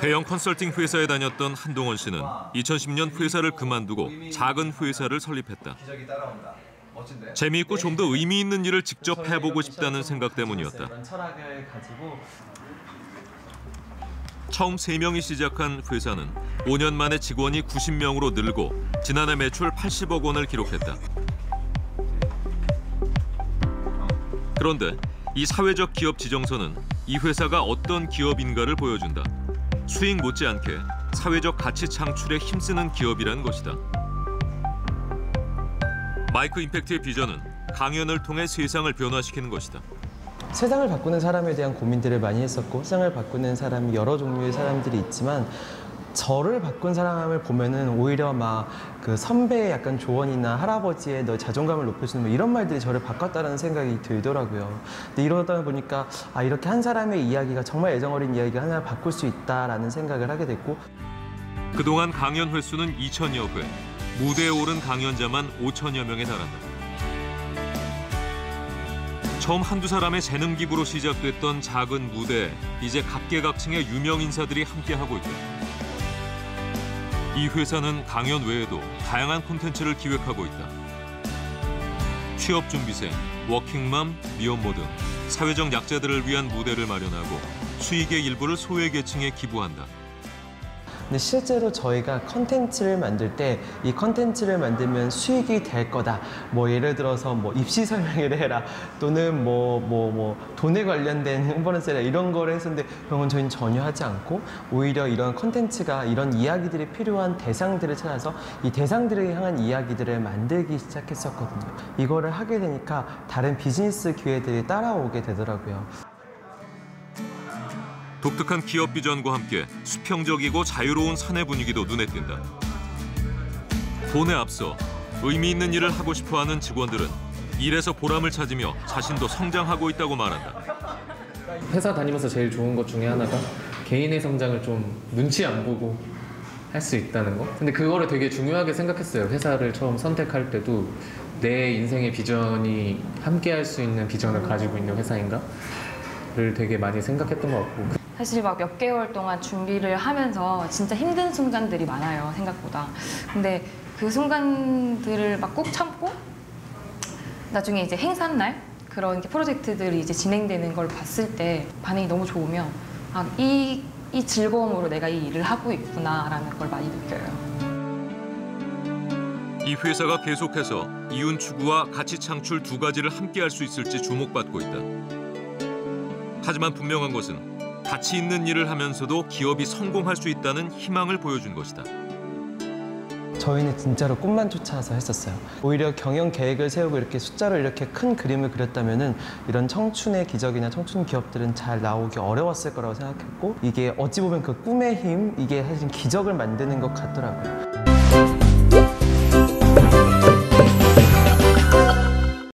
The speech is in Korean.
대형 컨설팅 회사에 다녔던 한동원 씨는 2010년 회사를 그만두고 작은 회사를 설립했다. 재미있고 좀 더 의미 있는 일을 직접 해보고 싶다는 생각 때문이었다. 처음 3명이 시작한 회사는 5년 만에 직원이 90명으로 늘고 지난해 매출 80억 원을 기록했다. 그런데 이 사회적 기업 지정서는 이 회사가 어떤 기업인가를 보여준다. 수익 못지않게 사회적 가치 창출에 힘쓰는 기업이라는 것이다. 마이크 임팩트의 비전은 강연을 통해 세상을 변화시키는 것이다. 세상을 바꾸는 사람에 대한 고민들을 많이 했었고 세상을 바꾸는 사람이 여러 종류의 사람들이 있지만 저를 바꾼 사람을 보면은 오히려 막 그 선배의 약간 조언이나 할아버지의 너 자존감을 높여주는 뭐 이런 말들이 저를 바꿨다는 생각이 들더라고요. 근데 이러다 보니까 아 이렇게 한 사람의 이야기가 정말 애정어린 이야기가 하나를 바꿀 수 있다라는 생각을 하게 됐고 그동안 강연 횟수는 2,000여 회, 무대에 오른 강연자만 5,000여 명에 달한다. 처음 한두 사람의 재능 기부로 시작됐던 작은 무대에 이제 각계각층의 유명 인사들이 함께하고 있다. 이 회사는 강연 외에도 다양한 콘텐츠를 기획하고 있다. 취업준비생, 워킹맘, 미혼모 등 사회적 약자들을 위한 무대를 마련하고 수익의 일부를 소외계층에 기부한다. 근데 실제로 저희가 컨텐츠를 만들 때 이 컨텐츠를 만들면 수익이 될 거다. 뭐 예를 들어서 뭐 입시 설명회를 해라. 또는 뭐 돈에 관련된 홍보를 해라. 이런 거를 했었는데 그런 건 저희는 전혀 하지 않고 오히려 이런 컨텐츠가 이런 이야기들이 필요한 대상들을 찾아서 이 대상들을 향한 이야기들을 만들기 시작했었거든요. 이거를 하게 되니까 다른 비즈니스 기회들이 따라오게 되더라고요. 독특한 기업 비전과 함께 수평적이고 자유로운 사내 분위기도 눈에 띈다. 돈에 앞서 의미 있는 일을 하고 싶어하는 직원들은 일에서 보람을 찾으며 자신도 성장하고 있다고 말한다. 회사 다니면서 제일 좋은 것 중에 하나가 개인의 성장을 좀 눈치 안 보고 할 수 있다는 거. 근데 그거를 되게 중요하게 생각했어요. 회사를 처음 선택할 때도 내 인생의 비전이 함께 할 수 있는 비전을 가지고 있는 회사인가를 되게 많이 생각했던 것 같고. 사실 막 몇 개월 동안 준비를 하면서 진짜 힘든 순간들이 많아요, 생각보다. 근데 그 순간들을 막 꾹 참고 나중에 이제 행사날 그런 프로젝트들이 이제 진행되는 걸 봤을 때 반응이 너무 좋으면 아, 이 즐거움으로 내가 이 일을 하고 있구나라는 걸 많이 느껴요. 이 회사가 계속해서 이윤 추구와 가치 창출 두 가지를 함께 할 수 있을지 주목받고 있다. 하지만 분명한 것은 가치 있는 일을 하면서도 기업이 성공할 수 있다는 희망을 보여준 것이다. 저희는 진짜로 꿈만 쫓아서 했었어요. 오히려 경영 계획을 세우고 이렇게 숫자로 이렇게 큰 그림을 그렸다면은 이런 청춘의 기적이나 청춘 기업들은 잘 나오기 어려웠을 거라고 생각했고 이게 어찌 보면 그 꿈의 힘, 이게 사실 기적을 만드는 것 같더라고요.